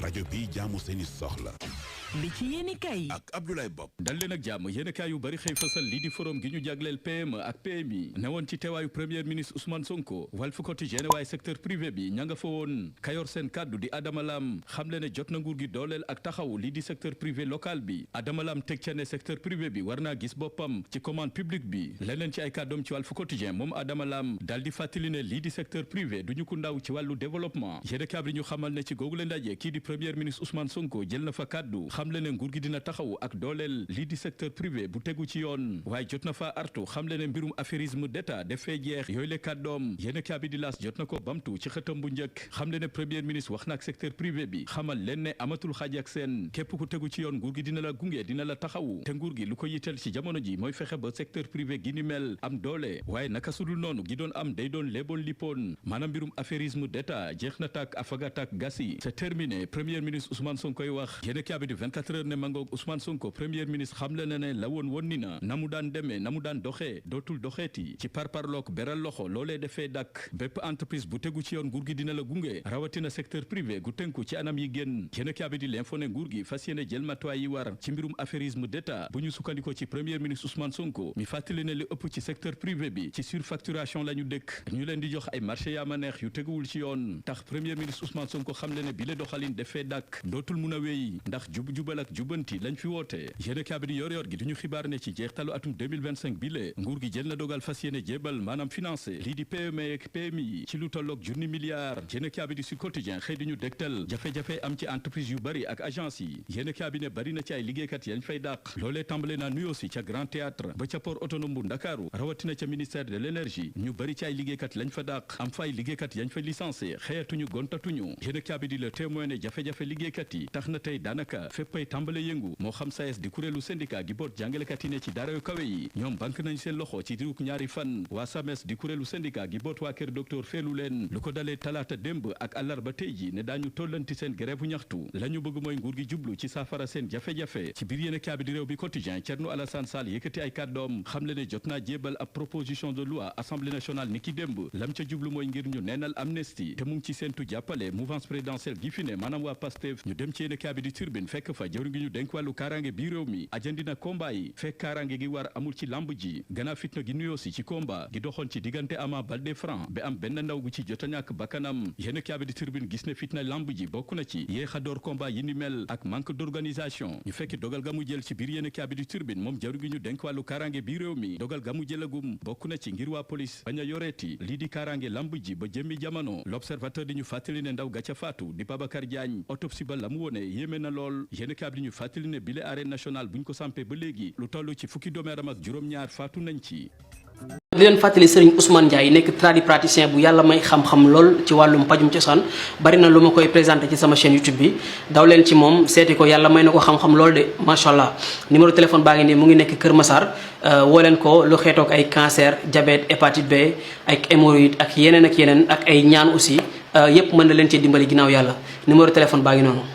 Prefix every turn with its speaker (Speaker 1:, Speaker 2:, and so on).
Speaker 1: rajo bi jaamu seeni soxla.
Speaker 2: li ci yéeni kay
Speaker 1: ak Abdoulaye Bob
Speaker 3: dal leen ak jàmm yéen kaay yu bari xëy fasal lii di forum gi ñu jagleel PME ak PMI newoon ci teewaayu premier ministre Ousmane Sonko Walf Quotidien waaye secteur privé bi ña nga fa woon kayor seen kàddu di Adama Lam xamle ne jot na nguur gi dooleel ak taxaw lii di secteur privé local bi Adama Lam teg ca ne secteur privé bi war naa gis boppam ci commande publique bi leneen ci ay kàddoom ci Walf Quotidien moom Adama Lam dal di fàttali ne lii di secteur privé du ñu ko ndaw ci wàllu développement yéen kaay bi ñu xamal ne ci googu leen ndaje kii di premier ministre Ousmane Sonko jël na fa kàddu xamle ne nguur gi dina taxaw ak dooleel lii di secteur privé bu tegu ci yoon waaye jot na fa artu xamle ne mbirum affairisme d'état dafay jeex yooyu le kàddoom yéen kaabi di laas jot na ko bamtu ci xëtam bu njëkk xamle ne premier ministre wax na ak secteur privé bi xamal leen ne amatul xaaj ak seen képp ku tegu ci yoon nguur gi dina la gunge dina la taxawu te nguur gi lu ko yitteel ci jamono ji mooy fexe ba secteur privé gi ni mel am doole waaye naka sudul noonu gi doon am day doon léeboon lippoon maanaam mbirum affairisme d'état jeex na tàkk afaga tàkk gasi c'est terminé premier ministre Ousmane Sonko koy wax yéen kaabi di 24 heures ne mangoog Ousmane Sonko premier ministre xamle na ne la woon ni na mu daan demee na mu daan doxee dootul doxeeti ci parparlook beral loxo loolee defee dakk bépp entreprise bu tegu ci yoon nguur gi dina la gunge rawatina secteur privé gu tënku ci anam yi génn yéen kaabi di l'info ne nguur gi fas yéene jël matuwaay yi war ci mbirum affairisme d'état bu ñu sukkandikoo ci premier ministre Ousmane Sonko mi fàttali ne li ëpp ci secteur privé bi ci surfacturation la ñu dëkk ñu leen di jox ay marché yaa ma neex yu teguwul ci yoon tax premier ministre Ousmane Sonko xamle ne bi le doxalin defee dakk dootul mun a wéy ndax jub-jubal ak jubanti lañ fi woote yéen kaabi di yor gi duñu xibaar ne ci jeextalu atum 2025 bi le nguur gi jël na dogal fas yéene jébal maanaam financé lii di PME ak PMI ci lu tolloog junni milliards yéen kaabi di Sud Quotidien xëy di ñu dégtal jafe-jafe am ci entreprise yu bari ak agence yi yéen kaabi ne bari na ci ay liggéeykat yañ fay dàq loolee tàmbale naa nuyoo si ca Grand Théâtre ba ca port autonome bu Ndakaaru rawatina ca ministère de l'énergie ñu bari ci ay liggéeykat lañ fa dàq am fa ay liggéeykat yañ fa licencié xëyatuñu gontatuñu yéen kaabi di Le Témoin ne jafe-jafe liggéeykat yi tax na tey daanaka féppay tàmbale yëngu moo xam SAES di kuréelu syndicat gi boot jàngalekat yi ne ci daara yu kawe yi ñoom bank nañ seen loxo ci diruk ñaari fan waa SAMES di kuréelu syndicat gi boot waa kër docteur feelu leen lu ko dalee talaata démb ak àllarba tey ji ne daañu tollanti seen grève bu ñaxtu la ñu bëgg mooy nguur gi jublu ci saafara seen jafe-jafe ci biir yéen kaabi di réew bi quotidien Thierno Alassane Sall yëkkati ay kàddoom xam le ne jot naa jébal ab proposition de loi assemblée nationale ni ki démb lam ca jublu mooy ngir ñu neenal amnistie te mu ngi ci seentu jàppale mouvance présidentielle gi fi ne maanaam waa Pastef ñu dem ci yéen kaabi di turbine fekk fa jëwri ngi ñu denk wàllu kaaraange bi réew mi ajandina combat yi fekk kaaraange gi war amul ci lamb ji gannaaw fitna gi nuyoo si ci combat gi doxoon ci diggante Ama Baldé Franc ba am benn ndaw gu ci jot a ñàkk bakkanam yéen kaabi di turbine gis ne fitna lamb ji bokk na ci yéex a door combat yi ni mel ak manque d'organisation ñu fekk dogal ga mu jël ci biir yéen kaabi di turbine moom jawri gi ñu denk wàllu kaaraange bi réew mi dogal ga mu jëlagum bokk na ci ngir waa police bañ a yoreeti lii di kaaraange lamb ji ba jëmmi jamono l'observateur di ñu fàttali ne ndaw ga ca faatu di Babacar Diagne autopsie ba la mu wone yéeme na lool yéen kaabi di ñu fàttali ne bile arène nationale buñ ko sampé ba léegi lu toll ci fukki doomu aadama ak juróom-ñaar faatu nañ ci.
Speaker 4: di leen fàttali Serigne Ousmane Ndiaye nekk tradipraticien bu yàlla may xam-xam lool ci wàllum pajum cosaan bari na lu ma koy présenté ci sama chaîne YouTube bi daw leen ci moom seeti ko yàlla may na ko xam-xam lool de macha allah numéro téléphone baa ngi nii mu ngi nekk Kër Massar woo leen ko lu xeetoog ay cancer diabète hépatite B ak hémorroïde ak yeneen ak ay ñaan aussi yépp mën na leen cee dimbali ginnaaw yàlla numéro téléphone baa ngi noonu.